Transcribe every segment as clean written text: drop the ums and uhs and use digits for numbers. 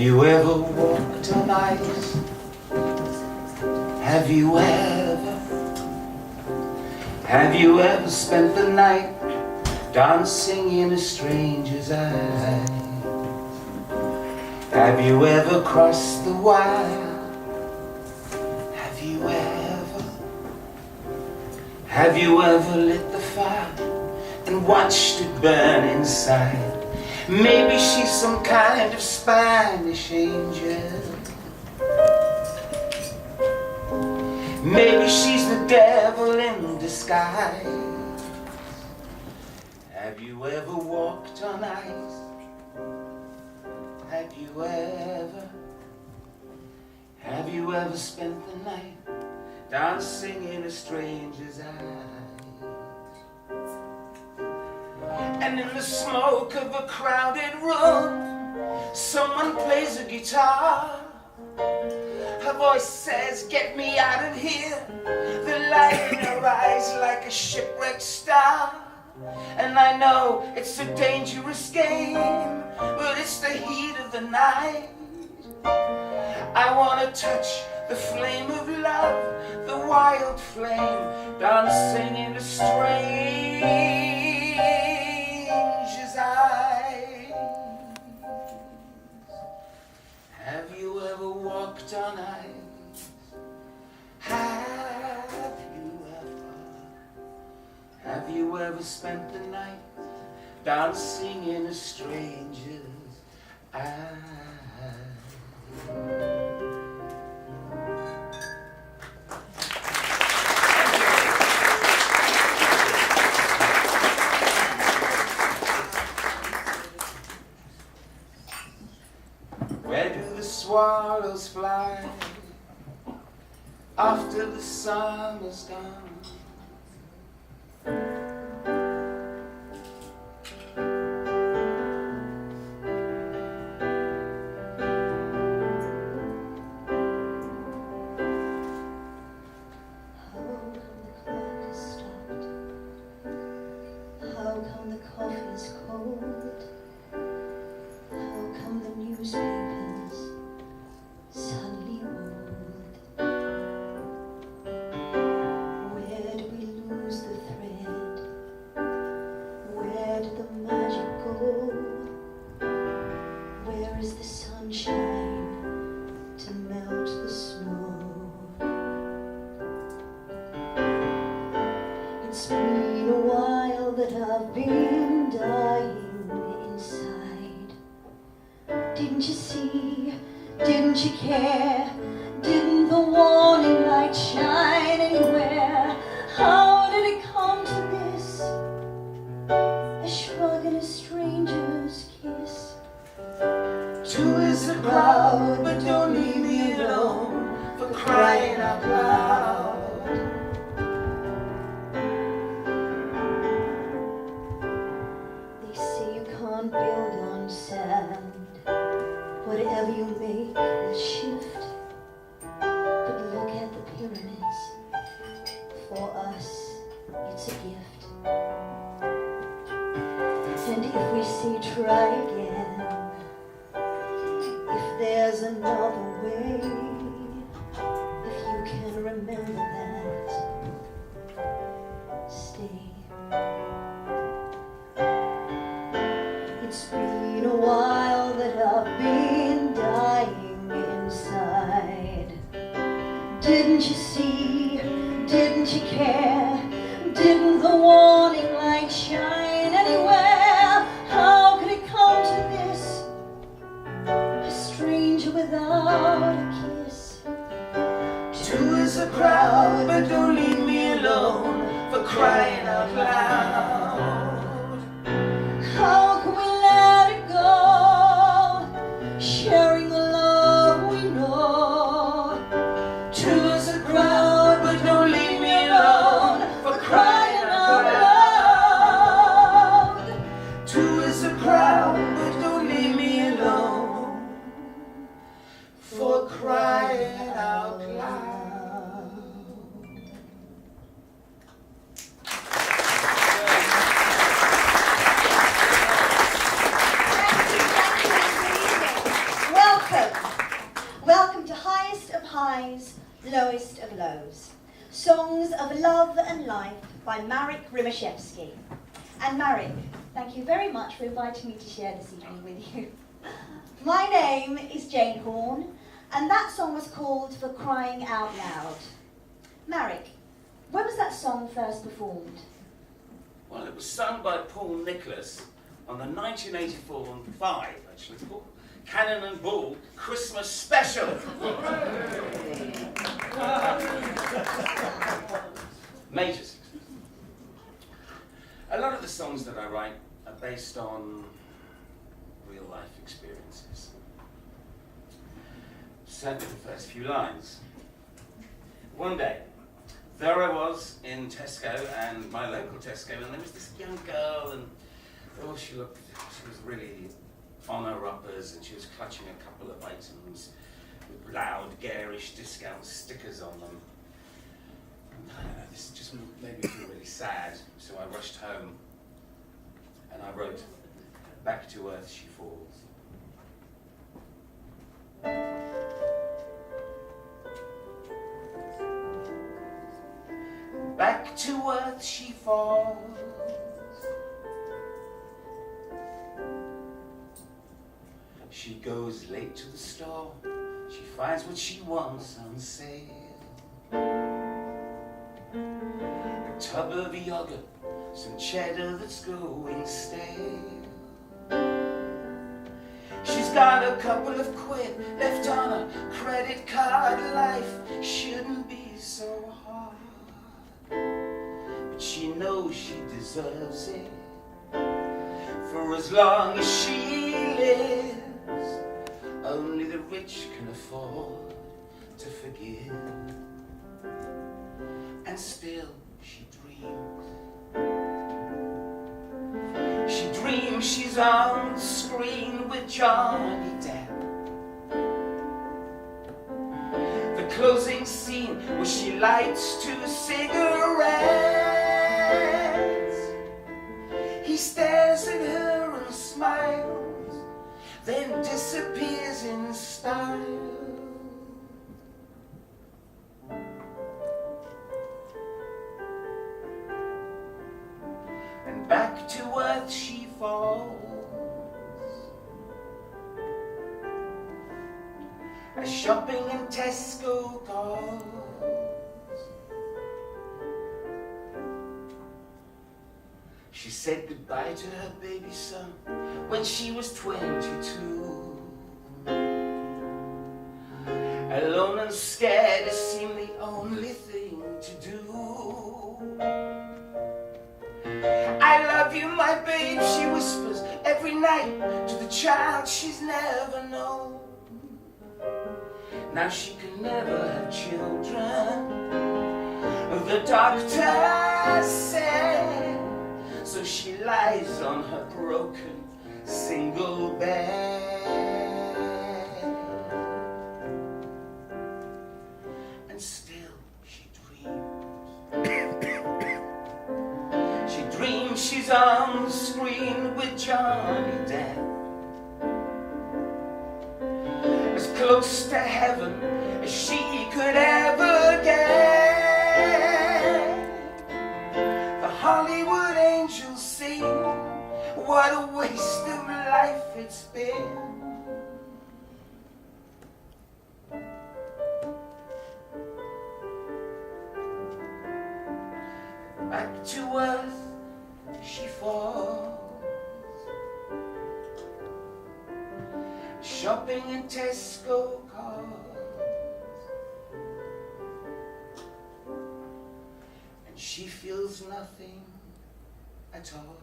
you ever walked on ice? Have you ever spent the night dancing in a stranger's eyes? Have you ever crossed the wire? Have you ever lit the fire and watched it burn inside? Maybe she's some kind of Spanish angel. Maybe she's the devil in disguise. Have you ever walked on ice? Have you ever spent the night dancing in a stranger's eyes? And in the smoke of a crowded room, someone plays a guitar. Her voice says, "Get me out of here." The light in her eyes like a shipwrecked star. And I know it's a dangerous game, but it's the heat of the night. I want to touch the flame of love, the wild flame dancing in a stranger's eyes. Have you ever walked on ice? Have you ever spent the night dancing in a stranger's eyes? Where do the swallows fly after the summer's gone? It's been a while that I've been dying inside. Didn't you see? Didn't you care? Didn't the warning light shine anywhere? How did it come to this? A shrug and a stranger's kiss. Two is a crowd, but don't leave me alone, for crying out loud. They say you can't build on sand. Whatever you make will shift. But look at the pyramids. For us, it's a gift. And if we say try again, if there's another way, if you can remember that, stay. It's been a while that I've been dying inside. Didn't you see? Didn't you care? Didn't the warning light shine anywhere? How could it come to this? A stranger without a kiss. Two is a crowd, but don't leave me alone, for crying out loud. How can we let it go? Sharing the love we know. Two is a crowd, but don't leave me alone, for crying out loud. Two is a crowd, but don't leave me alone, for crying out loud. Songs of Love and Life by Marek Rymaszewski. And Marek, thank you very much for inviting me to share this evening with you. My name is Jane Horn, and that song was called For Crying Out Loud. Marek, when was that song first performed? Well, it was sung by Paul Nicholas on the 1984-5, actually, called Cannon and Ball Christmas Special. Major success. A lot of the songs that I write are based on real life experiences. Certainly the first few lines. One day, there I was in Tesco, and my local Tesco, and there was this young girl, and she was really on her uppers, and she was clutching a couple of items with loud, garish discount stickers on them. And I don't know, this just made me feel really sad, so I rushed home, and I wrote, "Back to earth she falls." Back to earth she falls. She goes late to the store. She finds what she wants on sale. A tub of yogurt, some cheddar that's going stale. She's got a couple of quid left on a credit card. Life shouldn't be so hard, but she knows she deserves it. For as long as she lives, only the rich can afford to forgive. And still she dreams. She dreams she's on screen with Johnny Depp. The closing scene where she lights 2 cigarettes. He stares at her and smiles, then disappears in style. And back to earth she falls, as shopping in Tesco calls. She said goodbye to her baby son when she was 22. Alone and scared, it seemed the only thing to do. I love you, my babe, she whispers every night to the child she's never known. Now she can never have children, the doctor said. So she lies on her broken single bed. And still she dreams. She dreams she's on the screen with Johnny Depp, as close to heaven as she could ever get. The Hollywood angels sing, what a waste of life it's been. Back to earth she falls, shopping in Tesco calls, and she feels nothing at all.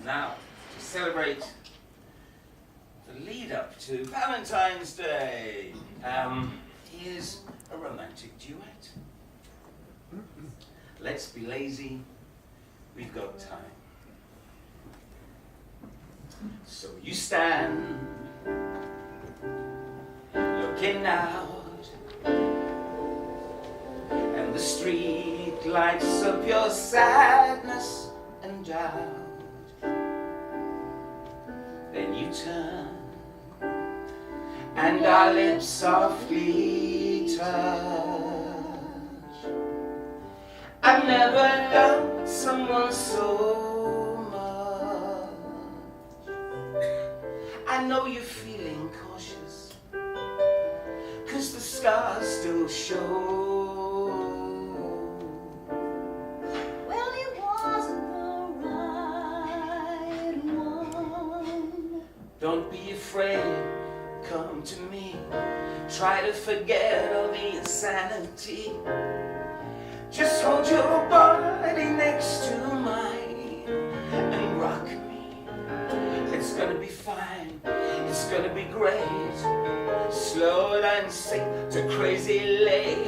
Now, to celebrate the lead up to Valentine's Day, here's a romantic duet. Let's be lazy, we've got time. So you stand, looking out, and the street take lights of your sadness and doubt. Then you turn and our lips softly touch. I've never loved someone so much. I know you're feeling cautious, 'cause the scars still show. Well, it wasn't the right one. Don't be afraid, come to me. Try to forget all the insanity. Just hold your body next to mine and rock me. It's gonna be fine, it's gonna be great. Slow it and sink to crazy late.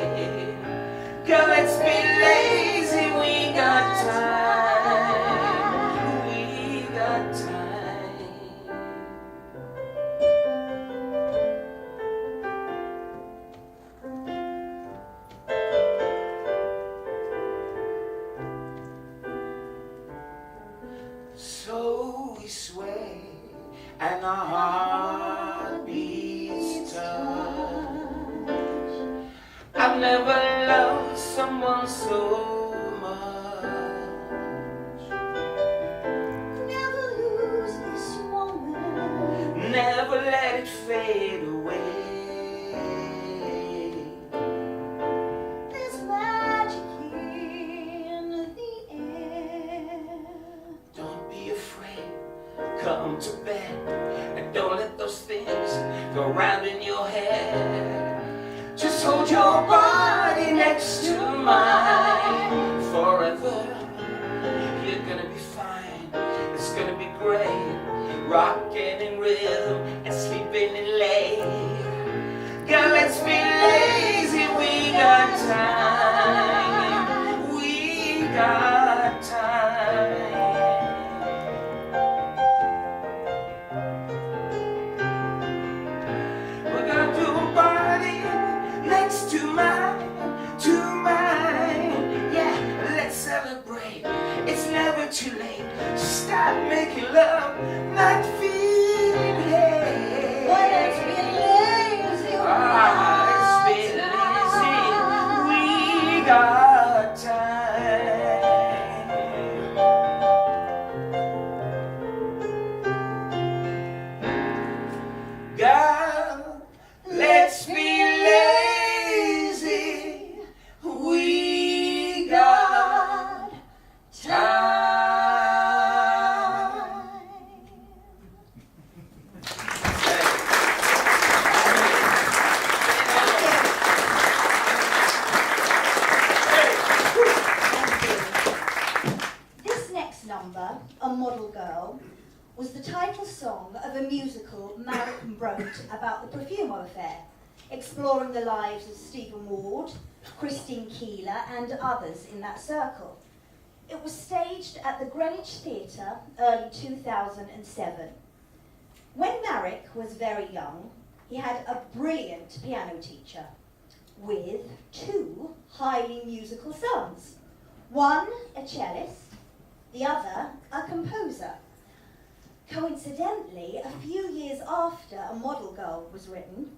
Girl, let's be lazy, we got time. We got time. So we sway and our heartbeats touch. I've never loved someone so much. Never lose this moment. Never let it fade away. There's magic in the air. Don't be afraid, come to bed, and don't let those things go round in your head. Just hold your body next to mine forever. You're gonna be fine, it's gonna be great. Rocking in rhythm and sleeping in late. Girl, let's be lazy, we got time. We got time. We're gonna do a body next to mine, yeah, let's celebrate. It's never too late. Stop making love, not feeling hate. Well, let's be lazy, Let's be lazy, we got time. Girl, let's be lazy, we got time. This next number, A Model Girl, was the title song of a musical Marek wrote about the Profumo affair, exploring the lives of Stephen Ward, Christine Keeler, and others in that circle. It was staged at the Greenwich Theatre early 2007. When Marek was very young, he had a brilliant piano teacher with two highly musical sons. One a cellist, the other a composer. Coincidentally, a few years after A Model Girl was written,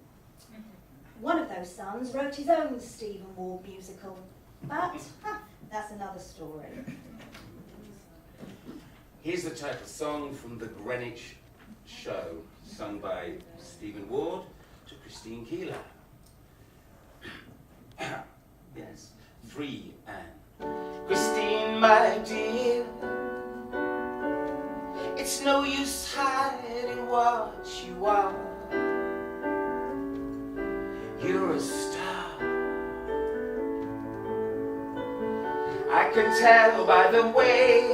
one of those sons wrote his own Stephen Ward musical. But that's another story. Here's the title song from the Greenwich show, sung by Stephen Ward to Christine Keeler. Yes, 3 and Christine, my dear, it's no use hiding what you are. You're a star. I can tell by the way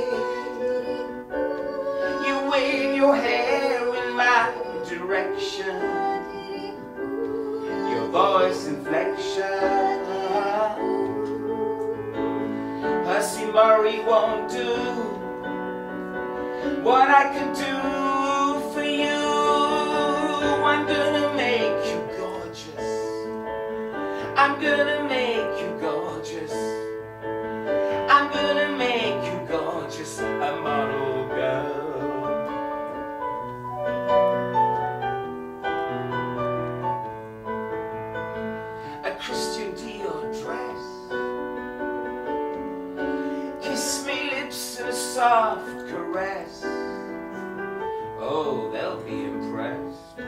you wave your hair in my direction, your voice inflection. Percy Murray won't do what I can do for you. I'm gonna make you gorgeous. I'm gonna make you gorgeous. soft caress. Oh, they'll be impressed.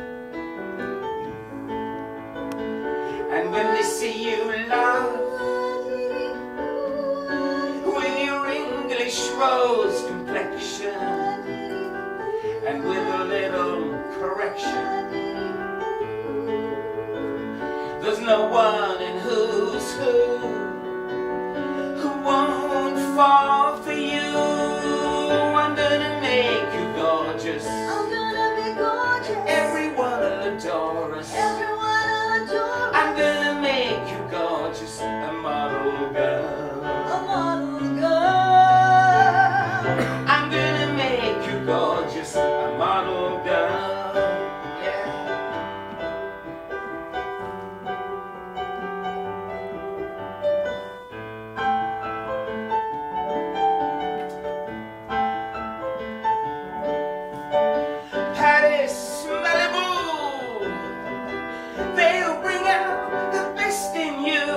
And when they see you laugh with your English rose complexion and with a little correction, there's no one in who's who won't fall for you. I'm gonna make you gorgeous. I'm gonna be gorgeous. Everyone will adore us. Everyone will adore us. I'm gonna make you gorgeous, a model girl. A model girl. I'm gonna make you gorgeous, a model girl. Paris, Malibu, they'll bring out the best in you.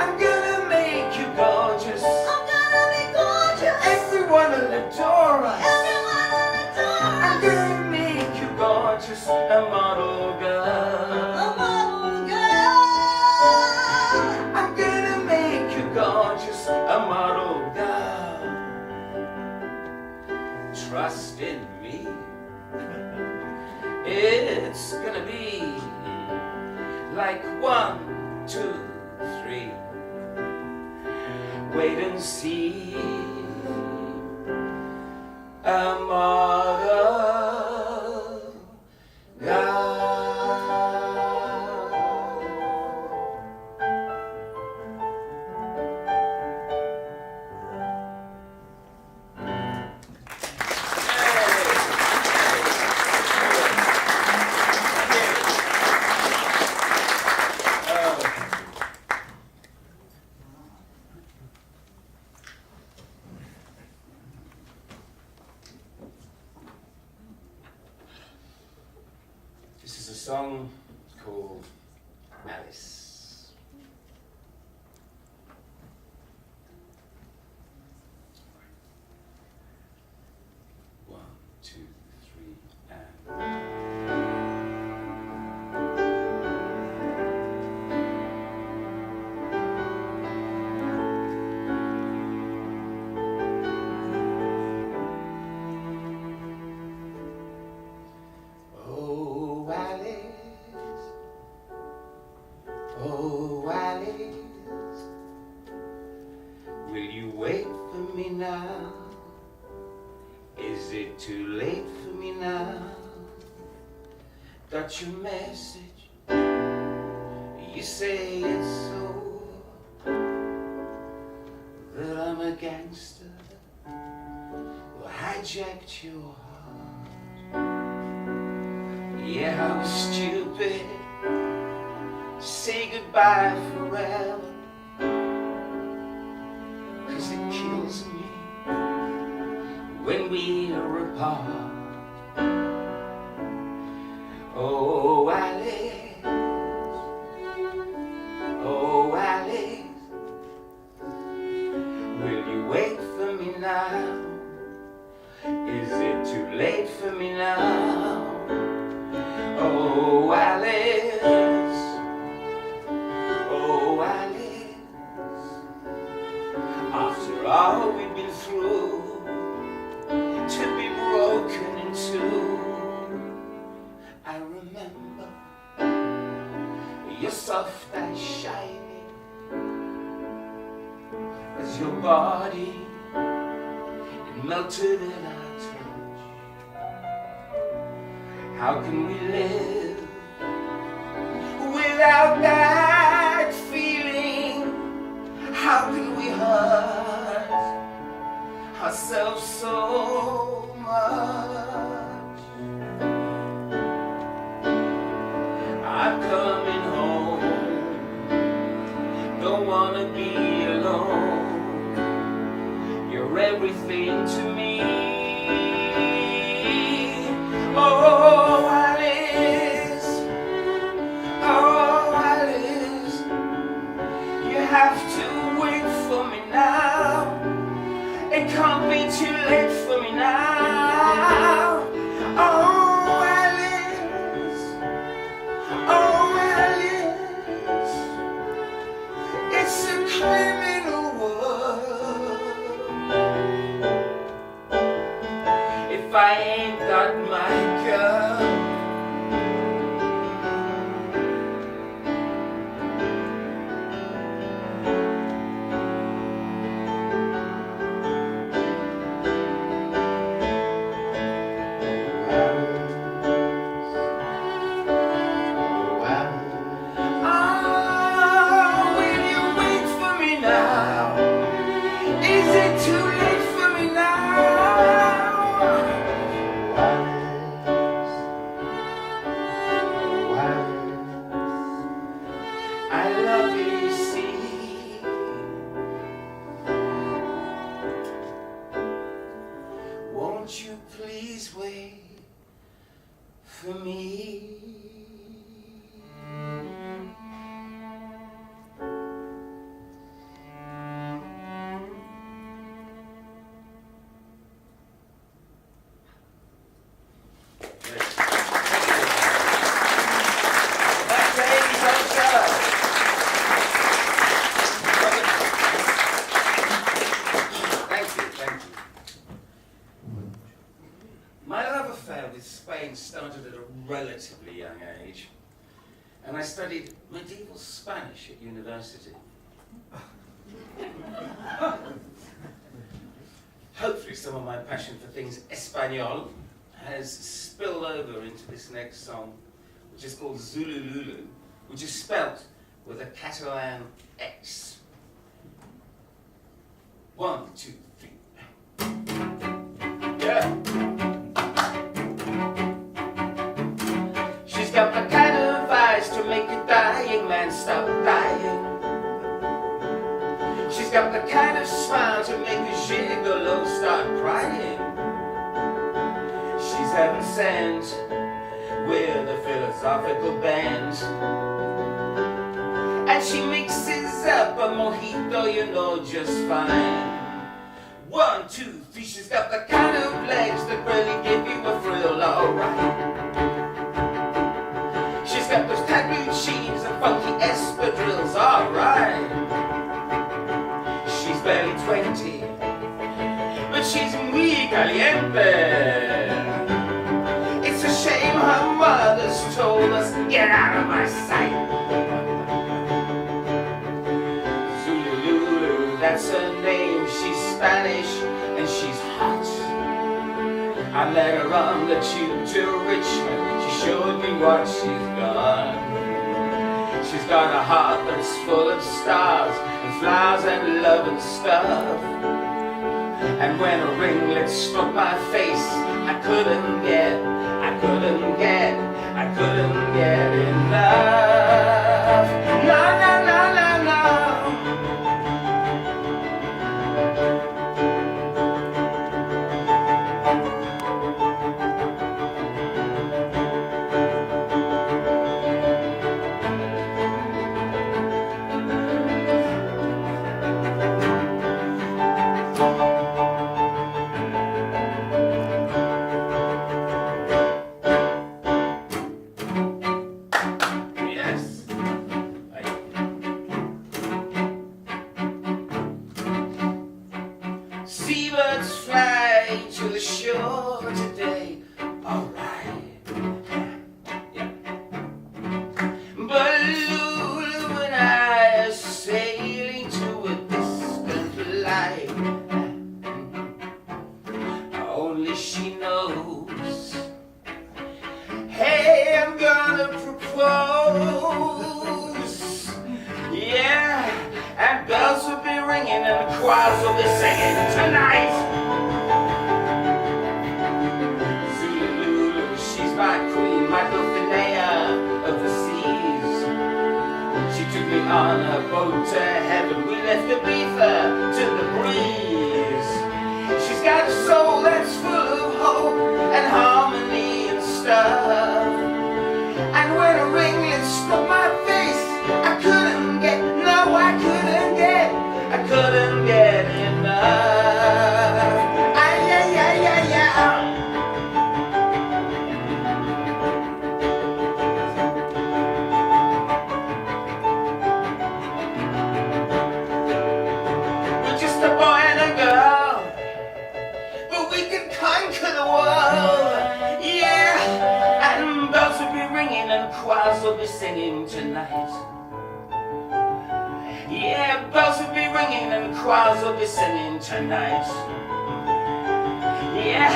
I'm gonna make you gorgeous. I'm gonna be gorgeous. Everyone will adore us. Everyone will adore us. I'm gonna make you gorgeous, a model girl. A model girl. I'm gonna make you gorgeous, a model girl. Trust in me. It's gonna be like 1, 2, 3. Wait and see. A model girl. This is a song called Alice. 1, 2, 3, and... Oh, Alice, oh, Alice, will you wait for me now? Is it too late for me now? Got your message, you say it's so, that I'm a gangster who hijacked your heart. Yeah, I was stupid to say goodbye forever, 'cause it kills me when we are apart. Oh, Alice, oh, Alice, will you wait for me now? Is it too late for me now? Oh, Alice, oh, Alice, after all we've been through, to be broken in two, I remember your soft eyes shining as your body, it melted in our touch. How can we live without that feeling? How can we hurt ourselves so much? I'm coming home, don't wanna be alone. You're everything to me. Oh, Alice, oh, Alice, you have to wait for me now. It can't be too if I ain't got my girl. Won't you please wait for me? Spain started at a relatively young age, and I studied medieval Spanish at university. Hopefully some of my passion for things Espanol has spilled over into this next song, which is called Zulululu, which is spelt with a Catalan X. 1, 2, 3. Yeah. She's got the kind of eyes to make a dying man stop dying. She's got the kind of smile to make a gigolo start crying. She's heaven sent with a philosophical bent, and she mixes up a mojito, you know, just fine. 1, 2, 3, she's got the kind of legs that really give you a thrill, alright. She's got those tight blue jeans and funky espadrilles, alright. She's barely 20, but she's muy caliente. It's a shame her mother's told us, get out of my sight. Zulululu, that's her name. She's Spanish and she's hot. I met her on the tube to Richmond. She showed me what she's got. She's got a heart that's full of stars and flowers and love and stuff. And when a ringlet struck my face, I couldn't get enough. No, no, no, no, no. Seabirds fly to the shore today, alright, yeah. But Lulu and I are sailing to a distant light. Only she knows. Hey, I'm gonna propose, yeah. And bells will be ringing and the choirs will be singing tonight. Zulululu, she's my queen, my Dulcinea of the seas. She took me on her boat to heaven. We left Ibiza to the breeze. She's got a soul that's full of hope and harmony and stuff. And when a ringlet struck my face, I couldn't get enough. we could conquer the world. Yeah, and bells will be ringing and choirs will be singing tonight. Yeah, bells will be ringing and choirs will be singing tonight. Yeah,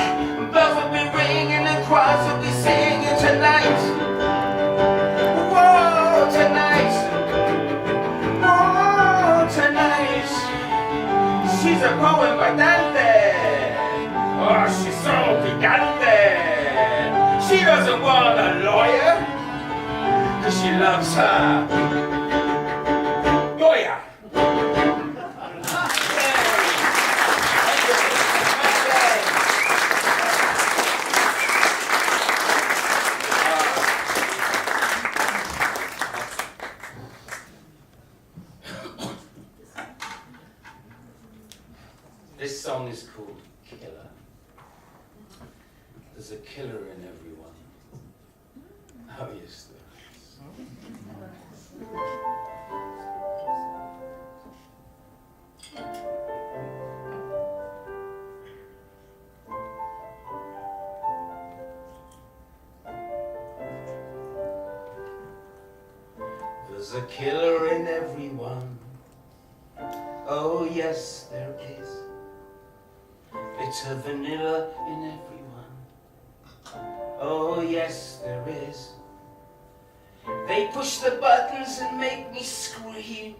bells will be ringing and choirs will be singing tonight. Whoa, tonight. Whoa, tonight. She's a poem bastante. Oh, she's so picante. She doesn't want a lawyer, 'cause she loves her Goya. This song is called Killer. There's a killer in everyone. Oh yes, there is. There's a killer in everyone. Oh yes, there is. Bitter vanilla in everyone. Oh yes, there is. They push the buttons and make me scream.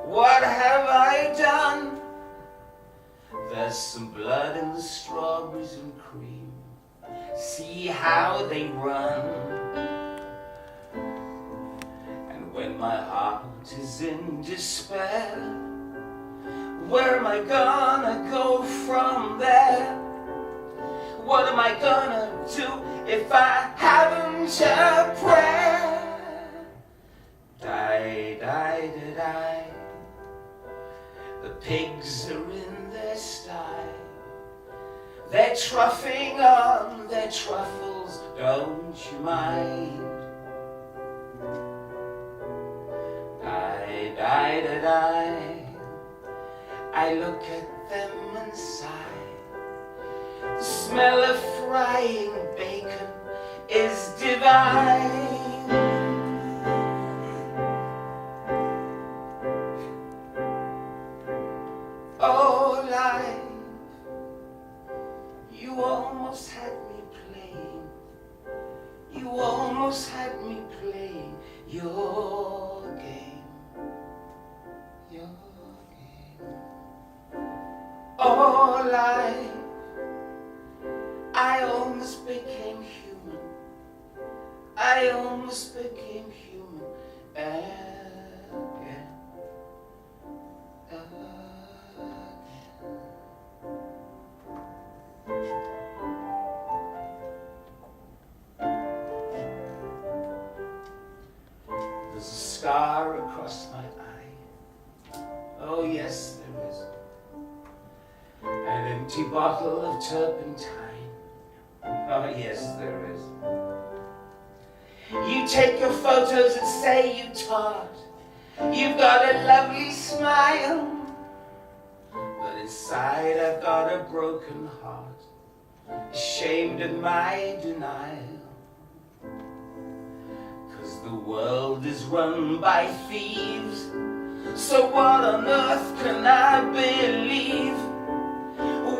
What have I done? There's some blood in the strawberries and cream. See how they run. And when my heart is in despair, where am I gonna go from there? What am I gonna do if I haven't a prayer? Die, die, die, die. The pigs are in their sty. They're troughing on their truffles, don't you mind? Die, die, die, die. I look at them and sigh. The smell of frying bacon is divine. Oh, life, you almost had me playing. You almost had me playing your game. Your Oh, life, I almost became human. I almost became human again. There's a scar across my eye. Oh, yes, there is. An empty bottle of turpentine. Oh yes, there is. You take your photos and say you taught. You've got a lovely smile, but inside I've got a broken heart, ashamed of my denial. 'Cause the world is run by thieves, so what on earth can I believe?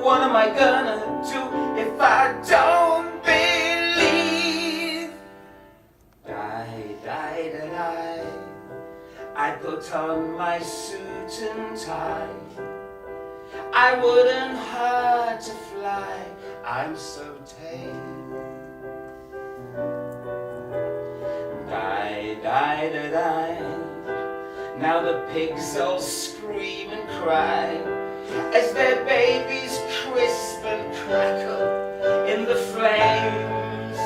What am I gonna do if I don't believe? Die, die, die, die. I put on my suit and tie. I wouldn't hurt to fly, I'm so tame. Die, die, die, die. Now the pigs all scream and cry as their babies crisp and crackle in the flames.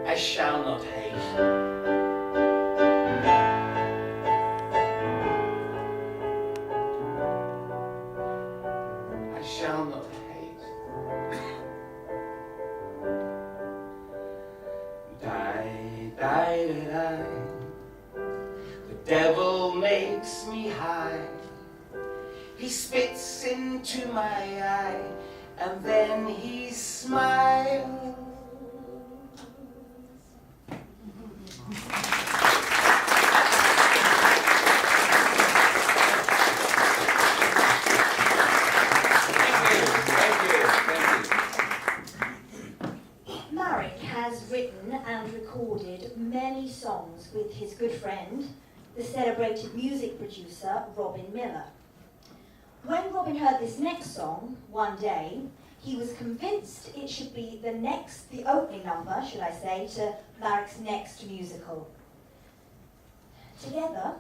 I shall not hate. I shall not hate. Die, die, die, die. The devil makes me high. He spits into my eye, and then he smiles. Marek has written and recorded many songs with his good friend, the celebrated music producer Robin Miller. When Robin heard this next song one day, he was convinced it should be the opening number, should I say, to Marek's next musical. Together,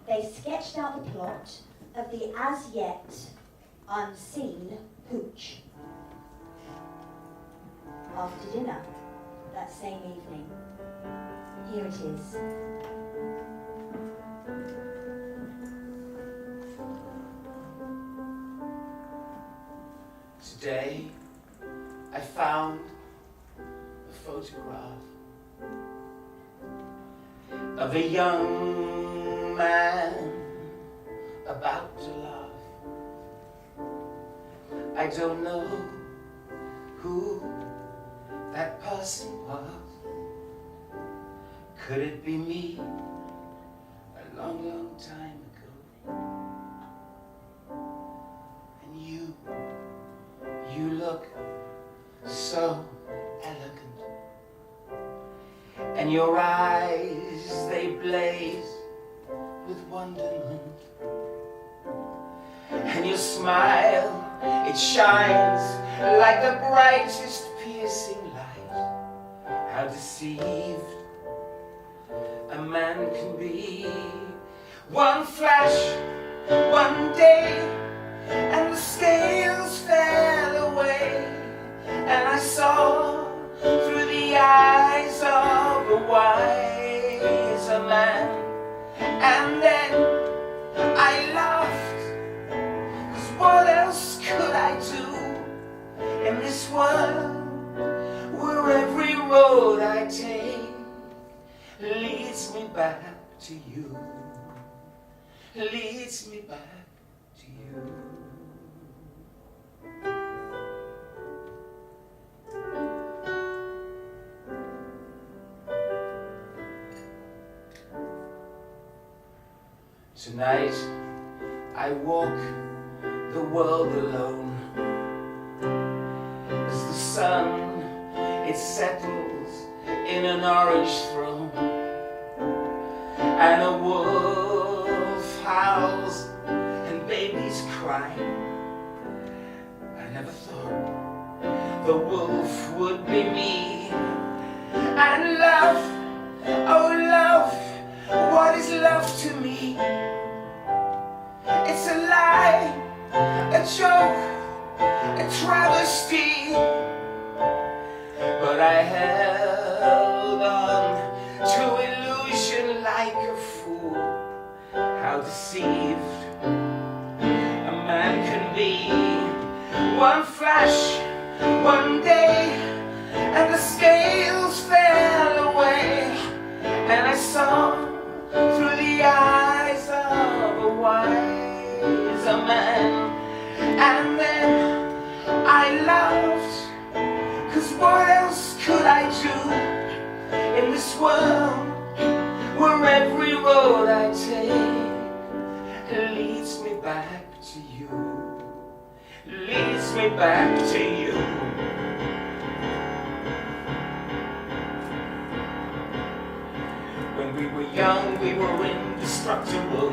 they sketched out the plot of the as yet unseen Hooch. After dinner, that same evening, here it is. Today, I found a photograph of a young man about to laugh. I don't know who that person was. Could it be me a long, long time ago? And you look so elegant, and your eyes, they blaze with wonderment, and your smile, it shines like the brightest piercing light. How deceived a man can be. One flash, one day, and the scales fell away, and I saw through the eyes of a wiser man. And then I laughed, 'cause what else could I do in this world where every road I take leads me back to you, leads me back to you. Tonight I walk the world alone, as the sun, it settles in an orange throne, and a wolf howls and babies cry. I never thought the wolf would be me. And love, oh love, what is love to me? It's a lie, a joke, a travesty. But I held on to illusion like a fool. How deceived a man can be. One flash, one day, and the scales fell away, and I saw through the eyes of a wiser man. And then I laughed, 'cause what else could I do in this world where every road I take leads me back to you, leads me back to you. When we were young, we were indestructible,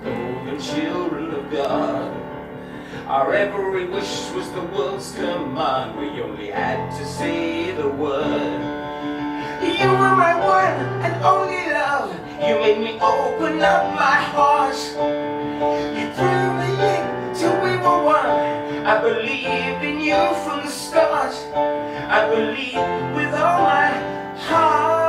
golden children of God. Our every wish was the world's command. We only had to say the word. You were my one and only love. You made me open up my heart. You drew me in till we were one. I believed in you from the start. I believed with all my heart.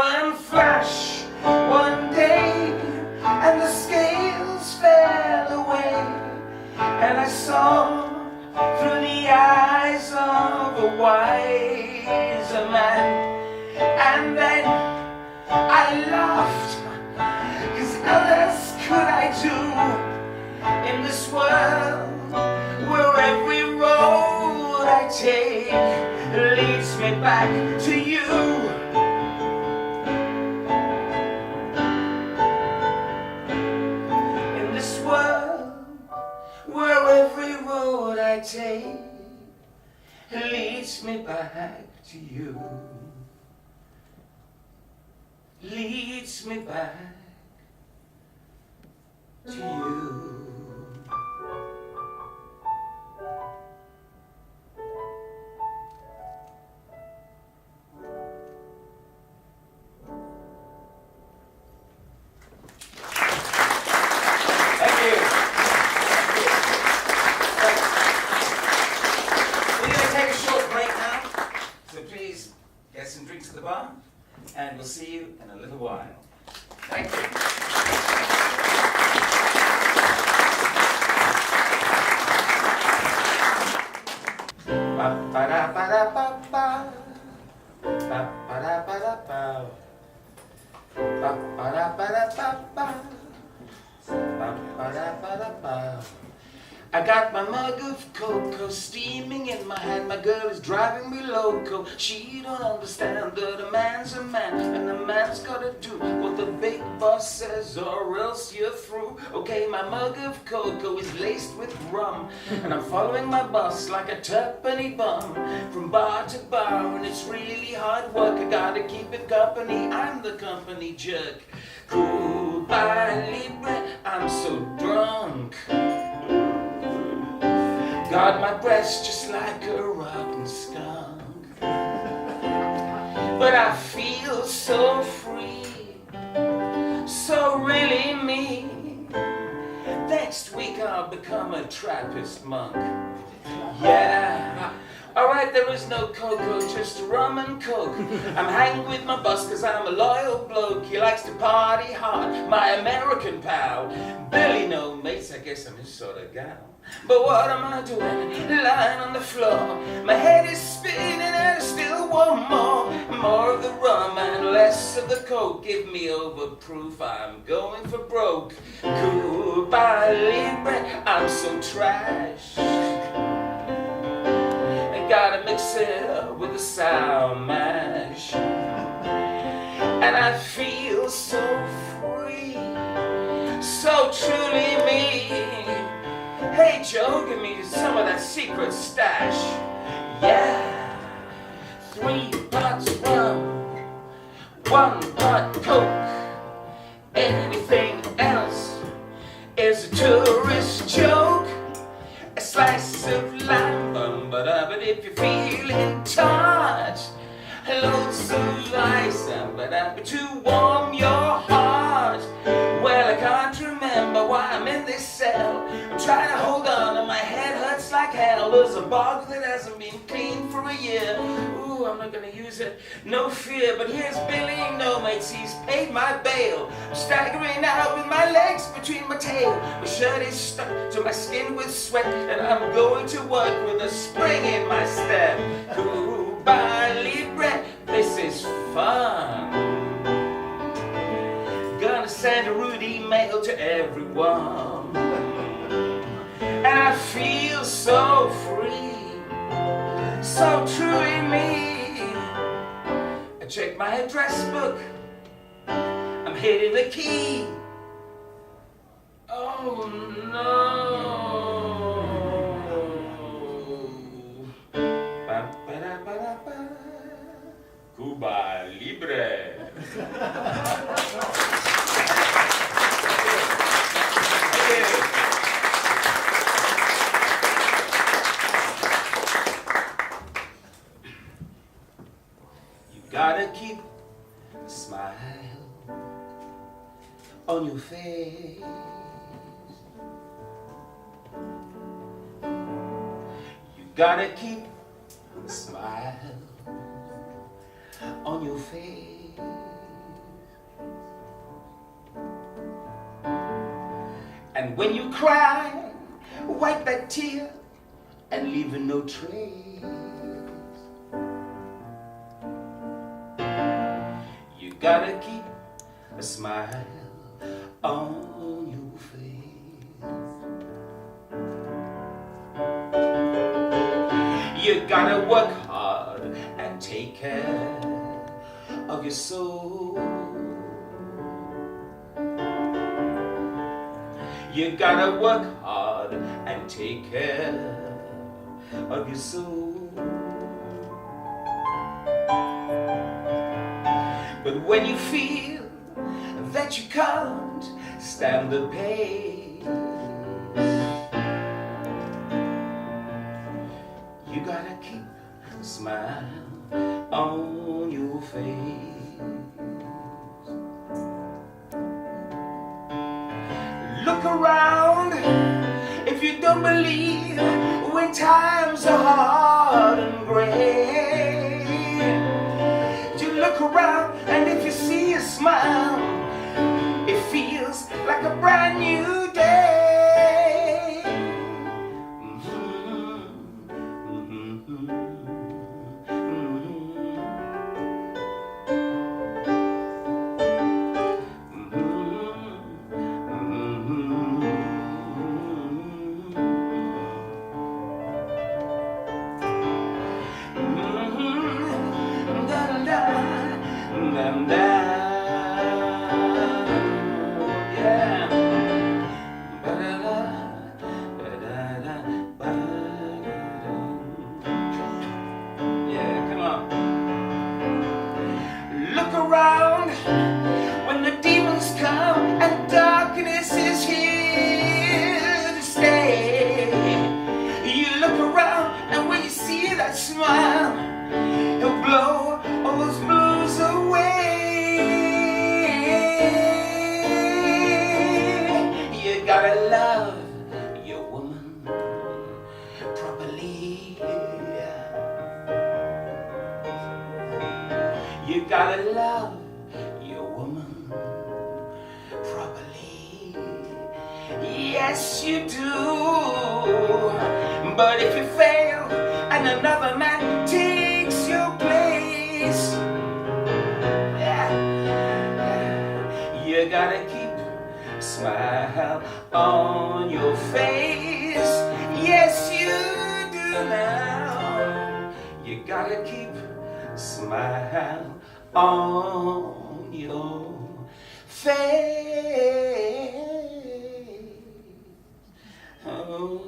One flash, one day, and the scales fell away, and I saw through the eyes of a wise me back to you. In this world where every road I take leads me back to you, leads me back to you. Get some drinks at the bar, and we'll see you in a little while. Thank you. Ba-ba-da-ba-da-ba-ba. Ba-ba-da-ba-da-ba. Ba-ba-da-ba-da-ba-ba. Ba-ba-da-ba-da-ba. I got my mug of cocoa steaming in my hand. My girl is driving me loco. She don't understand that a man's a man, and a man's gotta do what the big boss says, or else you're through. Okay, my mug of cocoa is laced with rum, and I'm following my boss like a tuppenny bum from bar to bar, and it's really hard work. I gotta keep it company. I'm the company jerk. Goodbye, Libre, I'm so drunk. Got my breast just like a rotten skunk, but I feel so free, so really me. Next week I'll become a Trappist monk. Yeah. Alright, there is no cocoa, just rum and coke. I'm hanging with my boss cause I'm a loyal bloke. He likes to party hard, my American pal. Barely no mates, I guess I'm his sort of gal. But what am I doing, lying on the floor? My head is spinning and I still want more. More of the rum and less of the coke. Give me overproof, I'm going for broke. Goodbye, Libre, I'm so trashed. Gotta mix it up with a sour mash, and I feel so free, so truly me. Hey Joe, give me some of that secret stash. Yeah, 3 parts rum, 1 part coke. Anything else is a tourist joke. A slice of lime, but if you're feeling touched, loads of ice, but to warm your heart. Well, I can't remember why I'm in this cell. I'm trying to hold on and my head hurts like hell. There's a bottle that hasn't been cleaned for a year. Ooh, I'm not gonna use it, no fear. But here's Billy, no mates, he's paid my bail. I'm staggering out with my legs between my tail. My shirt is stuck to my skin with sweat, and I'm going to work with a spring in my step. Goodbye, Libre, this is fun. Gonna send a rude email to everyone, and I feel so free, so truly me. I check my address book, I'm hitting the key. Oh no. Ba-ba-da-ba-da-ba. Cuba Libre. Gotta keep a smile on your face. You gotta keep a smile on your face. And when you cry, wipe that tear and leave no trace. Gotta keep a smile on your face. You gotta work hard at and take care of your soul. You gotta work hard and take care of your soul. But when you feel that you can't stand the pain, you gotta keep a smile on your face. Look around if you don't believe when times are hard and gray. You look around and if you see a smile, it feels like a brand new day. Look around when the demons come and darkness is here to stay. You look around and when you see that smile, it'll blow all those blues away. You gotta love your woman properly. You gotta love your woman properly. Yes, you do. But if you fail and another man takes your place, you gotta keep a smile on your face. Yes, you do now. You gotta keep a smile on your face. Oh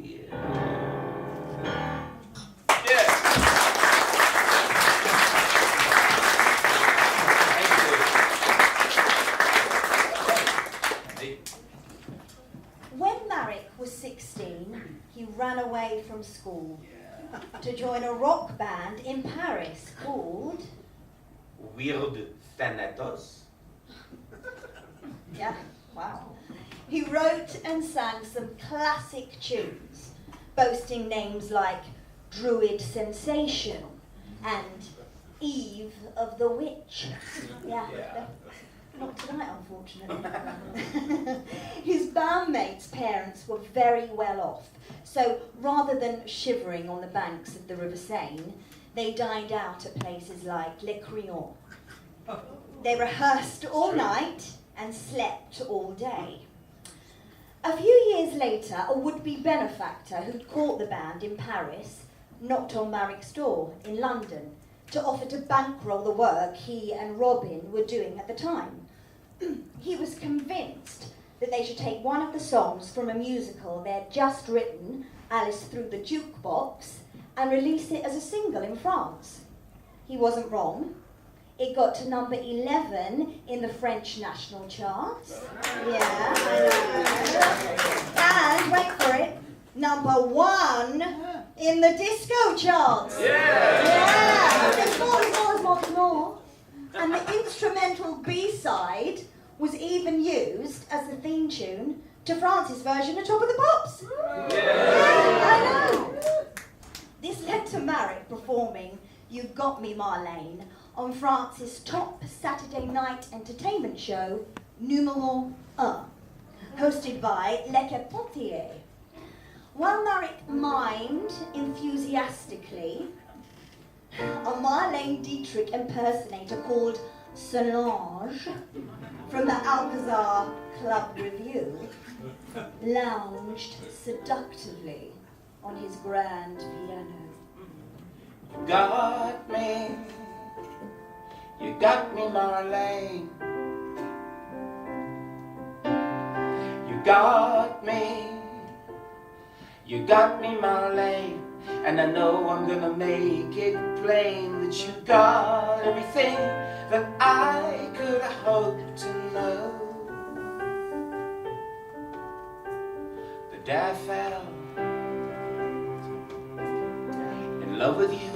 yeah. Yeah. Thank you. When Marek was 16, he ran away from school to join a rock band in Paris called... Weird Thanatos. Yeah, wow. He wrote and sang some classic tunes, boasting names like Druid Sensation and Eve of the Witch. Yeah. Not tonight, unfortunately. His bandmates' parents were very well off, so rather than shivering on the banks of the River Seine, they dined out at places like Le Crillon. They rehearsed all night and slept all day. A few years later, a would-be benefactor who'd caught the band in Paris knocked on Marek's door in London to offer to bankroll the work he and Robin were doing at the time. He was convinced that they should take one of the songs from a musical they'd just written, Alice Through the Jukebox, and release it as a single in France. He wasn't wrong. It got to number 11 in the French national charts. Yeah, I know. And, wait for it, number 1 in the disco charts. Yeah! There's more. And the instrumental B-side was even used as the theme tune to France's version of Top of the Pops. Yeah, I know. This led to Marek performing You Got Me, Marlene on France's top Saturday night entertainment show, Numéro 1, hosted by Le Carpentier. While Marek mimed enthusiastically, a Marlene Dietrich impersonator called Solange from the Alcazar Club Review lounged seductively on his grand piano. Got me got me, Marlene. You got me. You got me, Marlene. And I know I'm gonna make it plain that you got everything that I could have hoped to know. The day I fell in love with you,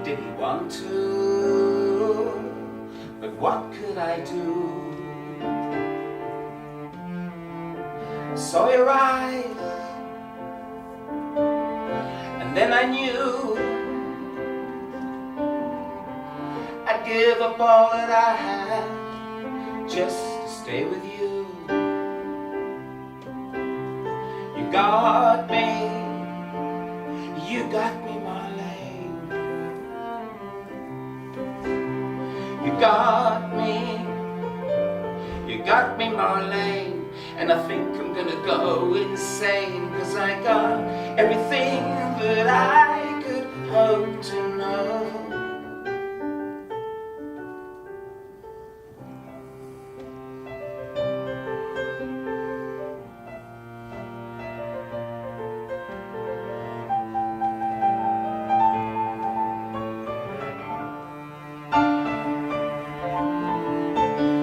didn't want to, but what could I do? I saw your eyes, and then I knew I'd give up all that I had just to stay with you. You got me, you got me, Marlene. You got me, Marlene. And I think I'm gonna go insane, 'cause I got everything that I could hope to know.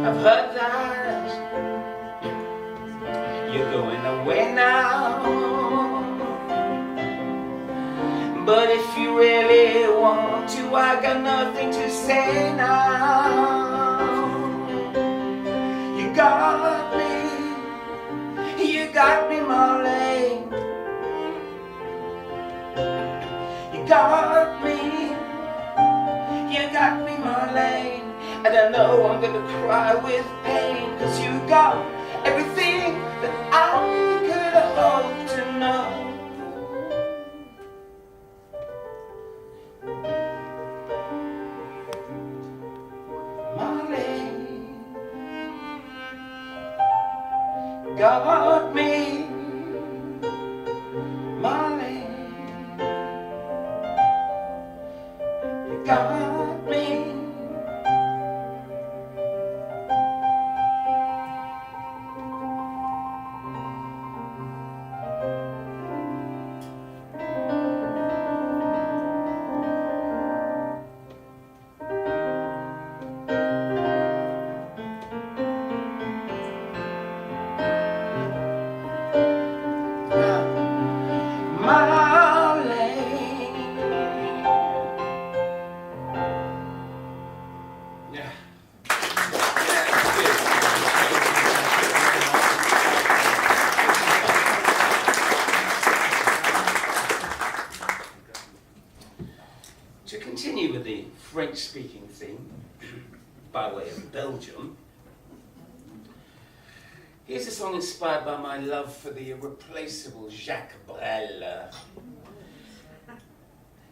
I've heard that you're going away now, but if you really want to, I got nothing to say now. You got me, Marlene. You got me, Marlene. And I know I'm gonna cry with pain, 'cause you got everything that I could have hoped to know. Marlene, got me, Marlene, you got me. To continue with the French-speaking theme, by way of Belgium, here's a song inspired by my love for the irreplaceable Jacques Brel,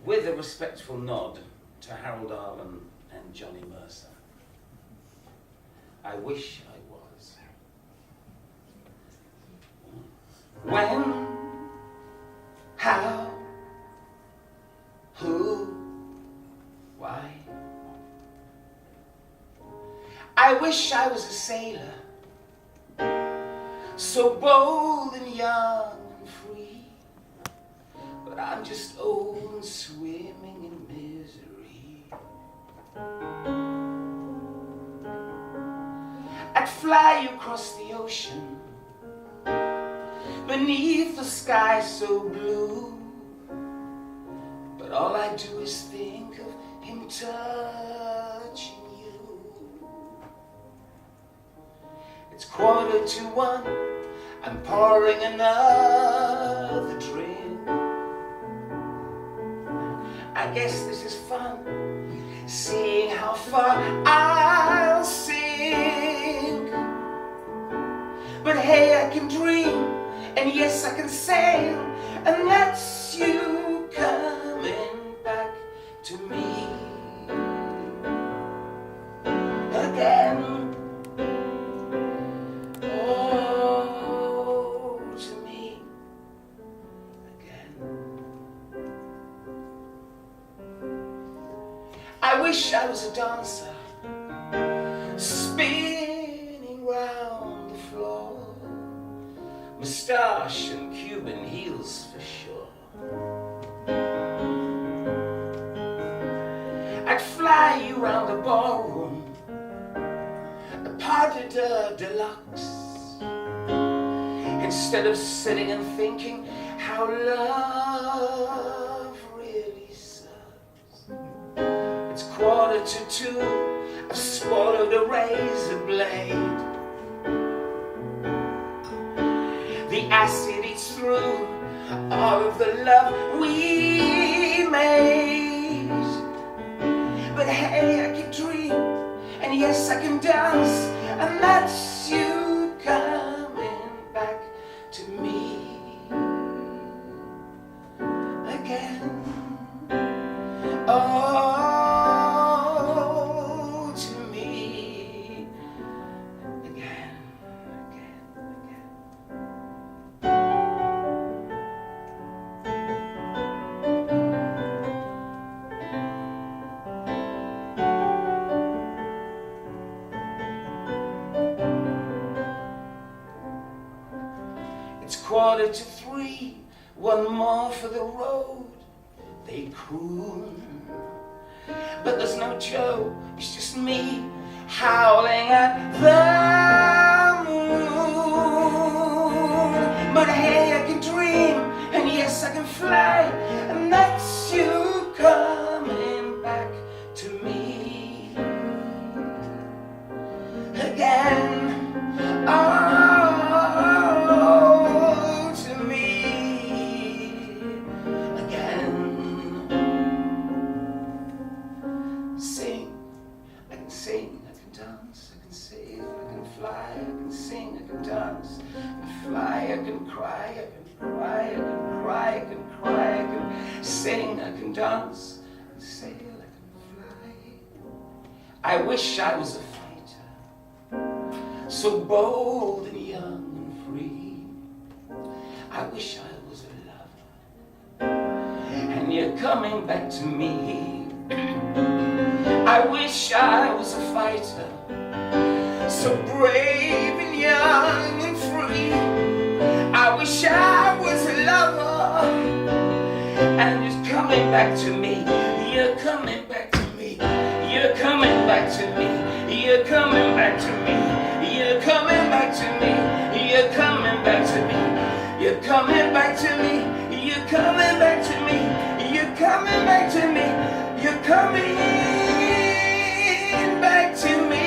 with a respectful nod to Harold Arlen and Johnny Mercer. I wish I was. When, how, who, why? I wish I was a sailor, so bold and young and free, but I'm just old and swimming in misery. I'd fly you across the ocean, beneath the sky so blue, but all I do is think of him touching you. It's 1:45, I'm pouring another drink. I guess this is fun, seeing how far I'll sink. But hey, I can dream, and yes, I can sail, and that's you coming back to me again. Oh, to me again. I wish I was a dancer, spinning round the floor, moustache and Cuban heels for sure. I'd fly you round the ballroom, a pas de deux deluxe, instead of sitting and thinking how love really sucks. It's 1:45, I've swallowed a razor blade. The acid eats through all of the love we made. But hey, I can dream, and yes, I can dance, and that's you coming back to me again. Oh, to me again, again, again. It's 2:45, one more for the road, they croon. But there's no Joe, it's just me howling at the moon. But hey, I can dream, and yes, I can fly, and that's you coming back to me again. Oh, to me again. Sing, I can sing, I can dance, I can sing, I can fly, I can sing, I can dance, I can fly, I can cry, I can cry, I can cry, I can cry, I can sing, I can dance, I can sail, I can fly. I wish I was a fighter, so bold and young and free. I wish I was a lover, and you're coming back to me. I wish I was a fighter, so brave and young and free. I wish I was a lover, and you're coming back to me. You're coming back to me. You're coming back to me. You're coming back to me. You're coming back to me. You're coming back to me. You're coming back to me. You're coming back to me. You're coming back to me. You're coming back to me.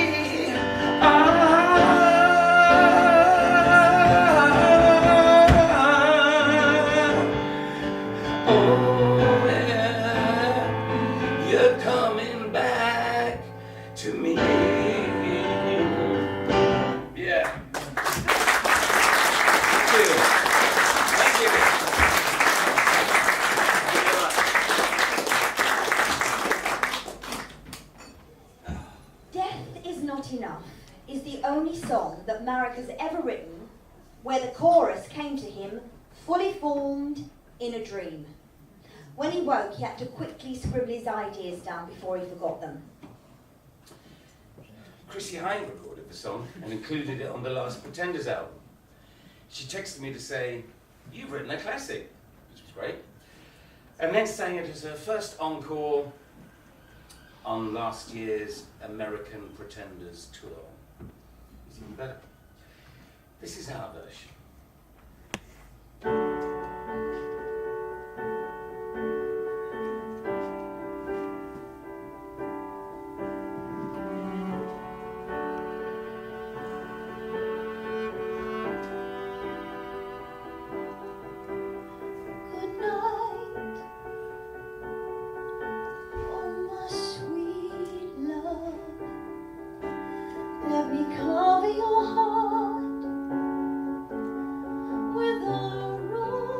Oh yeah, you're coming back to me. Yeah. Thank you. Thank you. Death Is Not Enough is the only song that Marek has ever written where the chorus came to him fully formed in a dream. When he woke, he had to quickly scribble his ideas down before he forgot them. Chrissy Hine recorded the song and included it on the last Pretenders album. She texted me to say, "You've written a classic," which was great, and then sang it as her first encore on last year's American Pretenders tour. It's even better. This is our version. Good night, oh my sweet love. Let me cover your heart with a rose.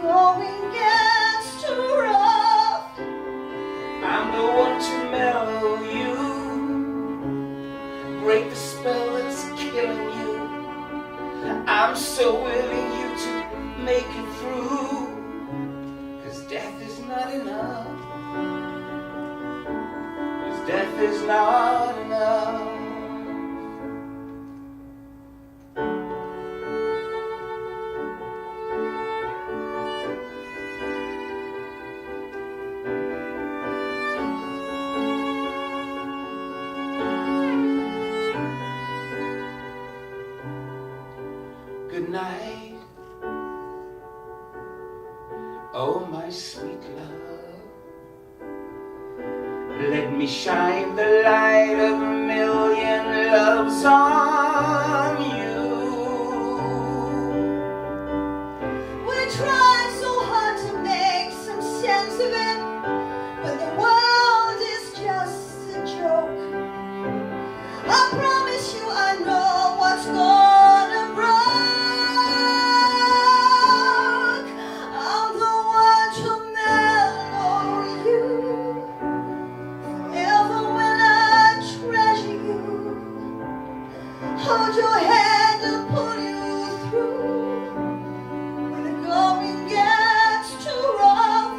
going gets too rough, I'm the one to mellow you, break the spell that's killing you. I'm so willing you to make it through, 'cause death is not enough, 'cause death is not enough. Good night, oh my sweet love. Let me shine the light of a million loves on you. we try so hard to make some sense of it, but the world is just a joke. I promise you I know what's gonna break. I'm the one to mellow you, forever when I treasure you, hold your hand and pull you through. When the going gets too rough,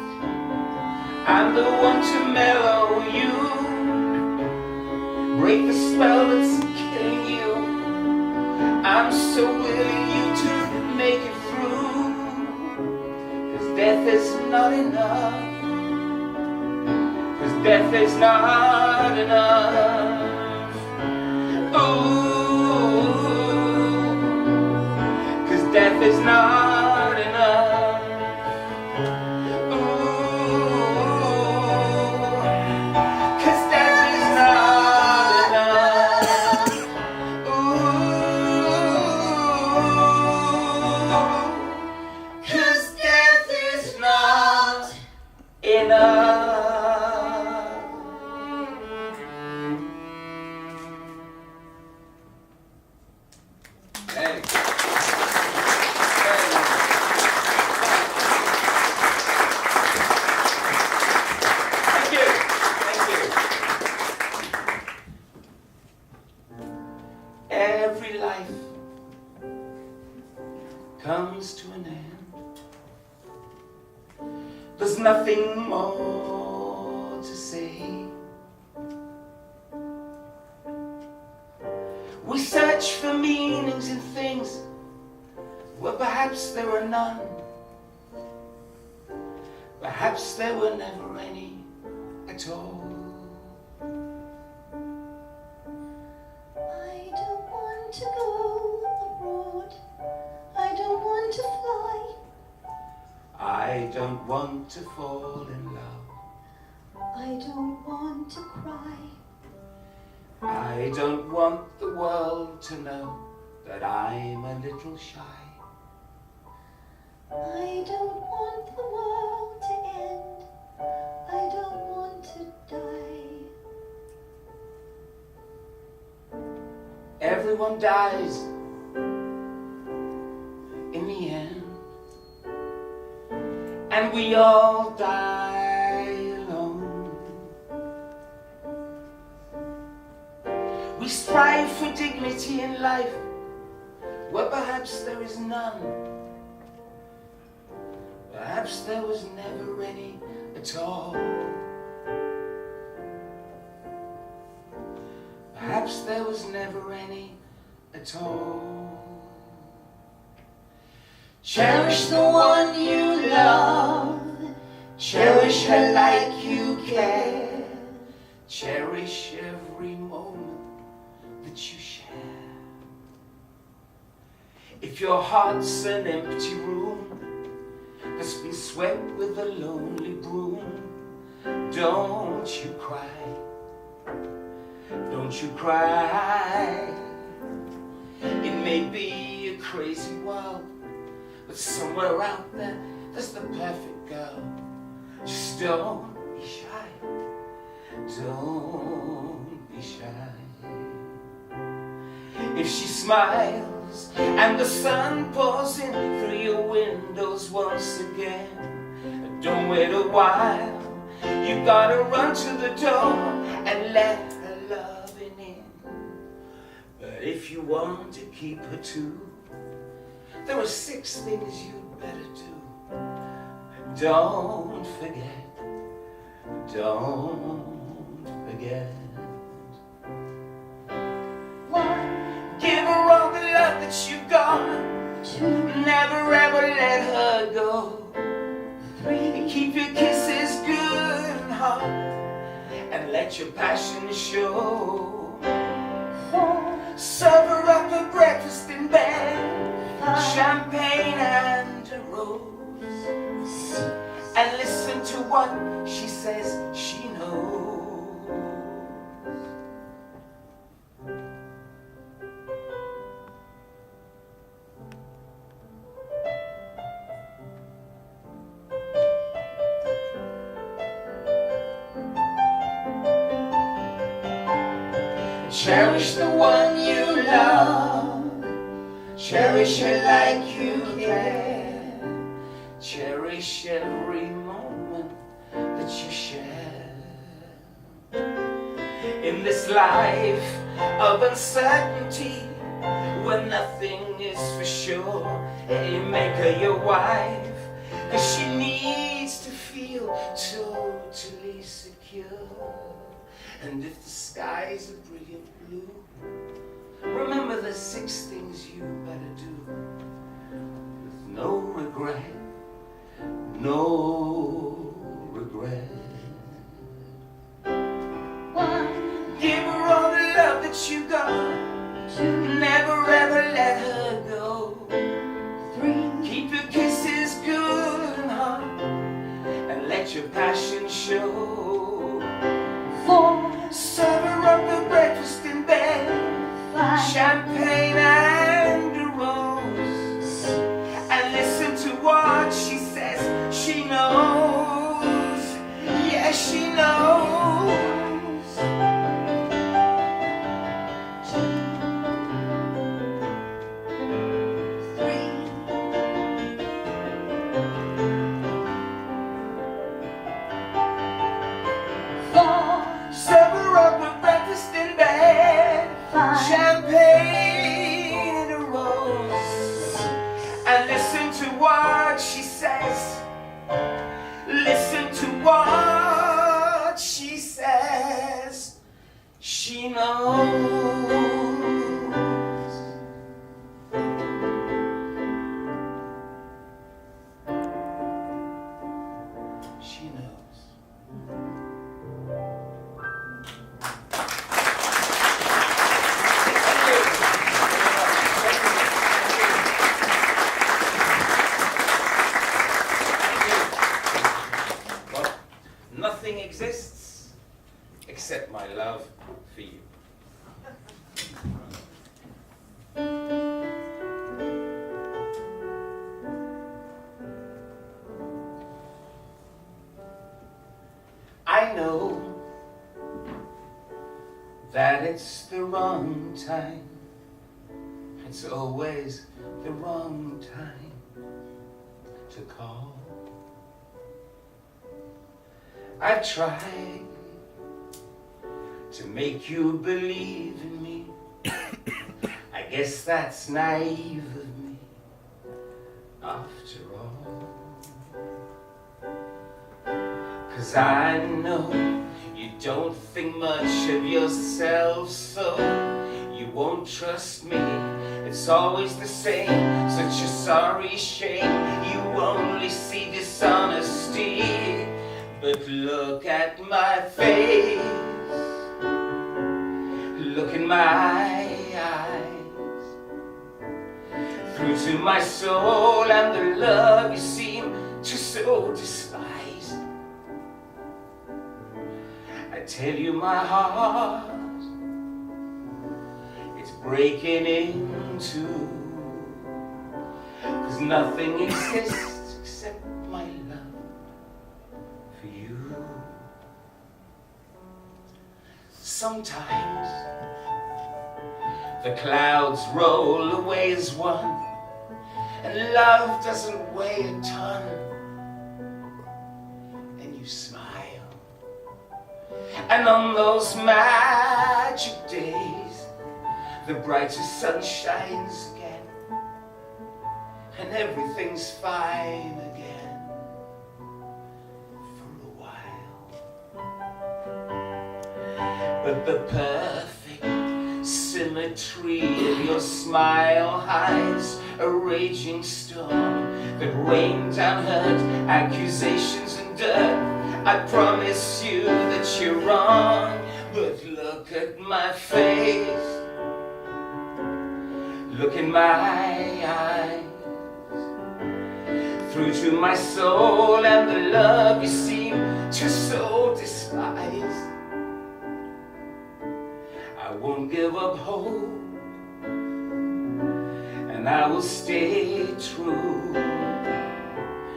I'm the one to mellow you, break the spell that's killing you. I'm so willing you to make it through, 'cause death is not enough, 'cause death is not enough. Ooh, 'cause death is not enough. Every life comes to an end. There's nothing more to say. We search for meanings in things where perhaps there were none. Perhaps there were never any at all. I don't want to go abroad, I don't want to fly, I don't want to fall in love. I don't want to cry, I don't want the world to know that I'm a little shy. I don't want the world to end, I don't want to die. Everyone dies in the end, and we all die alone. We strive for dignity in life where perhaps there is none. Perhaps there was never any at all. Perhaps there was never any at all. Cherish the one you love, cherish her like you care, cherish every moment that you share. If your heart's an empty room that's been swept with a lonely broom, don't you cry, don't you cry. It may be a crazy world, but somewhere out there, there's the perfect girl. Just don't be shy, don't be shy. If she smiles, comes and the sun pours in through your windows once again. Don't wait a while, you gotta run to the door and let her loving in. But if you want to keep her too, there are 6 things you'd better do. Don't forget, don't forget. 1, Give her all the love that you've got. 2, Never ever let her go. 3, Keep your kisses good and hot, and let your passion show. 4, Serve her up a breakfast in bed, 5, champagne and a rose, 6. and listen to what she says she knows. Cherish the one you love, cherish her like you care, cherish every moment that you share. In this life of uncertainty, where nothing is for sure, hey, make her your wife, 'cause she needs to feel totally secure. And if the skies are brilliant blue, remember the 6 things you better do. With no regret, no regret. 1, Give her all the love that you got. 2, Never ever let her go. 3, Keep your kisses good and hot, and let your passion show. 4, Serve her up a breakfast in bed, 5, champagne and a rose, 6. and listen to what she says she knows. Yes, she knows. 2, 3, 4, Serve her up a breakfast in bed, 5, champagne and a rose, and listen to what she says. Listen to what she says she knows. She knows. Well, nothing exists except my love for you. I know that it's the wrong time. It's always the wrong time to call. I've tried to make you believe in me. I guess that's naive of me, after all. 'Cause I know you don't think much of yourself, so you won't trust me. It's always the same, such a sorry shame. You only see dishonesty. But look at my face, look in my eyes, through to my soul and the love you seem to so despise. I tell you my heart, it's breaking in two, 'cause nothing exists except my love for you. Sometimes The clouds roll away as one, and love doesn't weigh a ton. And you smile, and on those magic days, the brightest sun shines again, and everything's fine again for a while. But the perfect symmetry of your smile hides a raging storm that rains down hurt, accusations and dirt. I promise you that you're wrong, but look at my face, look in my eyes, through to my soul and the love you seem to so despise. I won't give up hope, and I will stay true,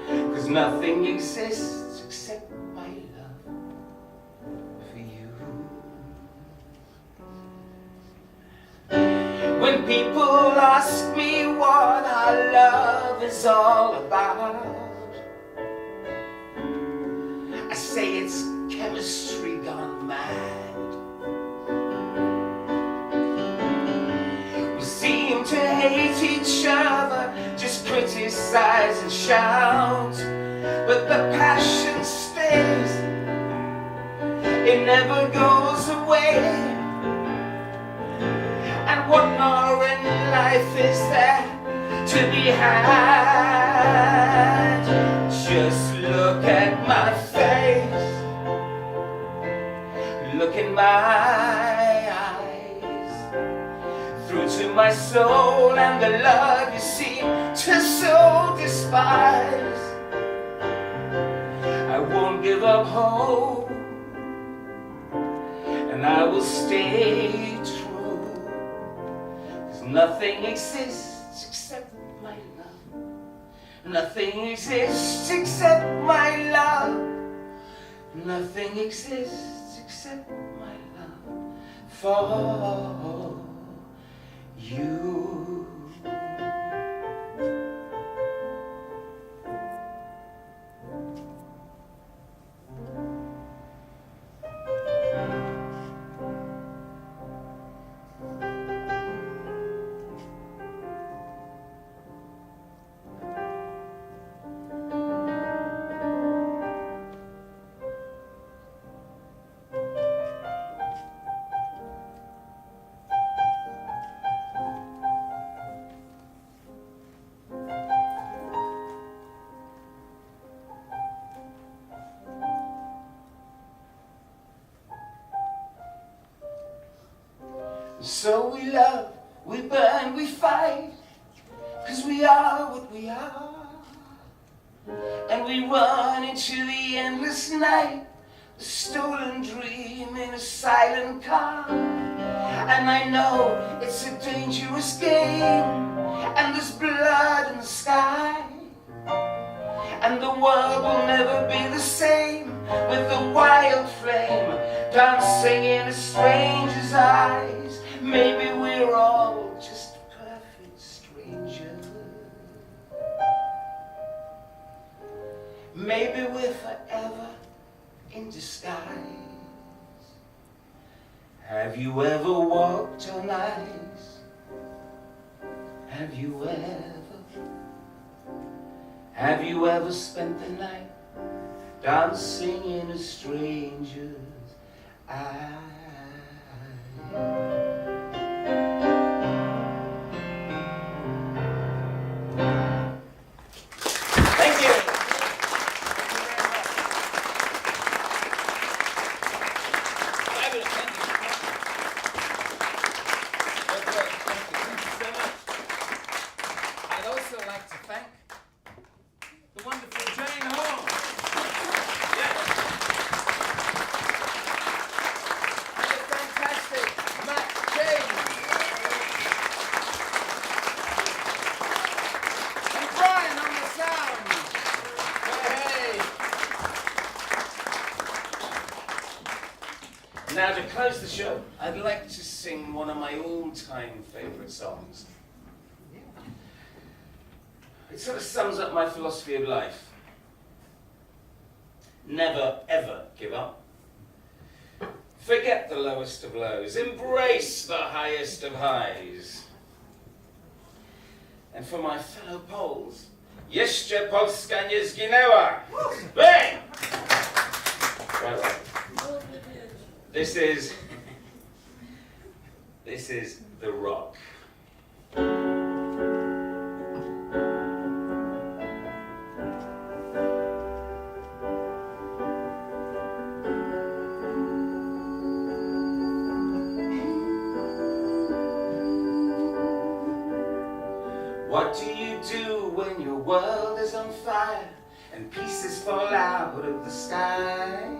'cause nothing exists except my love for you. When people ask me what our love is all about, I say it's chemistry gone mad. To hate each other, just criticize and shout, but the passion stays, it never goes away. And what more in life is there to be had? Just look at my face, look in my to my soul and the love you seem to so despise. I won't give up hope, and I will stay true, 'cause nothing exists except my love. Nothing exists except my love. Nothing exists except my love for you. So we love, we burn, we fight, 'cause we are what we are. And we run into the endless night, a stolen dream in a silent car. And I know it's a dangerous game, and there's blood in the sky. And the world will never be the same with the wild flame dancing in a stranger's eyes. Maybe we're all just perfect strangers. Maybe we're forever in disguise. Have you ever walked on ice? Have you ever spent the night dancing in a stranger's eyes? Fantastic, Marek. Now, to close the show, I'd like to sing one of my all-time favourite songs. It sort of sums up my philosophy of life. Never, ever give up. Forget the lowest of lows. Embrace the highest of highs. And for my fellow Poles, jeszcze Polska nie zginęła. Bang! Right. This is The Rock. What do you do when your world is on fire and pieces fall out of the sky?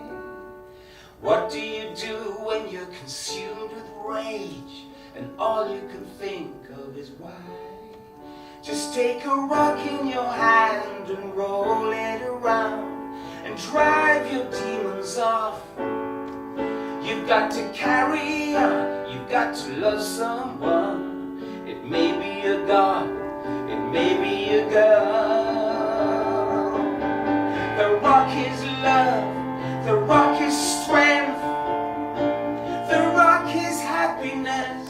What do you do when you're consumed with rage and all you can think of is why? Just take a rock in your hand and roll it around and drive your demons off. You've got to carry on, you've got to love someone. It may be a god, it may be a girl. The rock is love, the rock is strength, the rock is happiness.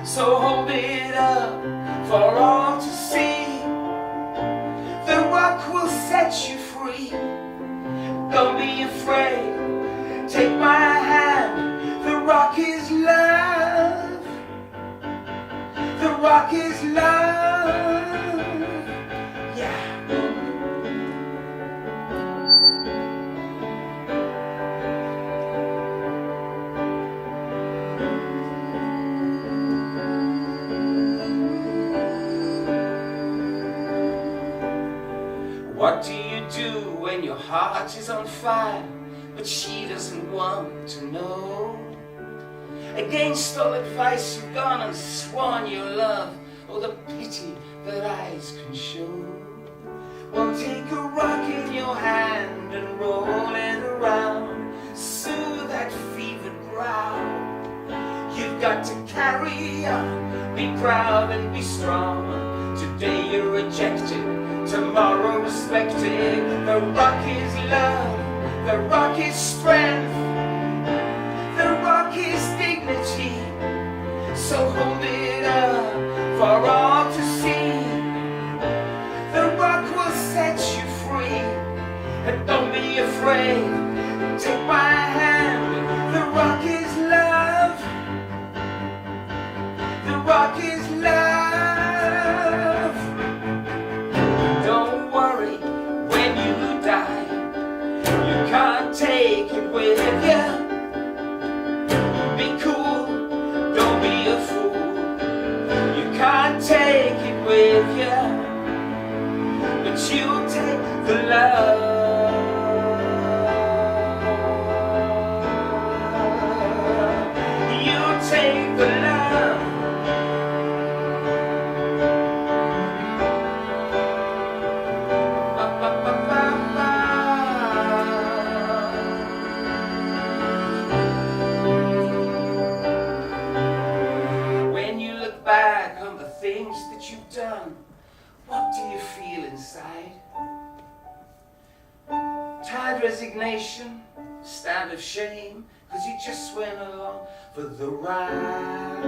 So hold it up for all to see. The rock will set you free. Don't be afraid, take my hand. The rock is love, the rock is love. Yeah. What do you do when your heart is on fire, but she doesn't want to know? Against all advice you've gone and sworn your love, oh the pity that eyes can show. Well, take a rock in your hand and roll it around, soothe that fevered brow. You've got to carry on, be proud and be strong. Today you're rejected, tomorrow respected. The rock is love, the rock is strength, the rock is dignity. So hold it up for all to see. The rock will set you free, and don't be afraid, take my hand. The rock is love, the rock is love. Don't worry when you die, you can't take it with you. Be cool, don't be a fool, you can't take it with you, but you'll take the love. You'll take the love. Back on the things that you've done, what do you feel inside? Tired resignation, stand of shame, 'cause you just went along for the ride.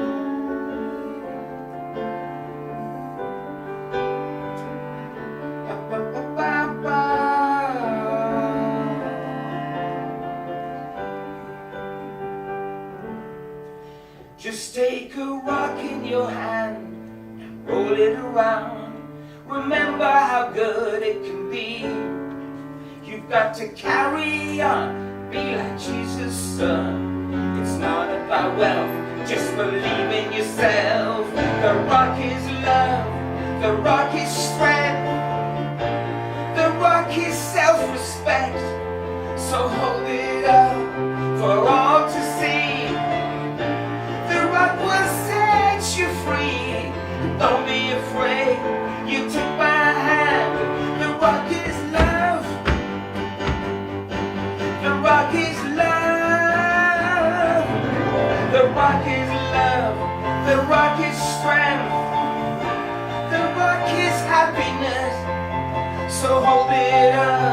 Just take a rock in your hand and roll it around. Remember how good it can be. You've got to carry on, be like Jesus' son. It's not about wealth, just believe in yourself. The rock is love, the rock is strength, the rock is self-respect. So hold it up for all to see. The rock will set you free. Don't be afraid, you take my hand. The rock is love, the rock is love. The rock is strength, the rock is happiness. So hold it up.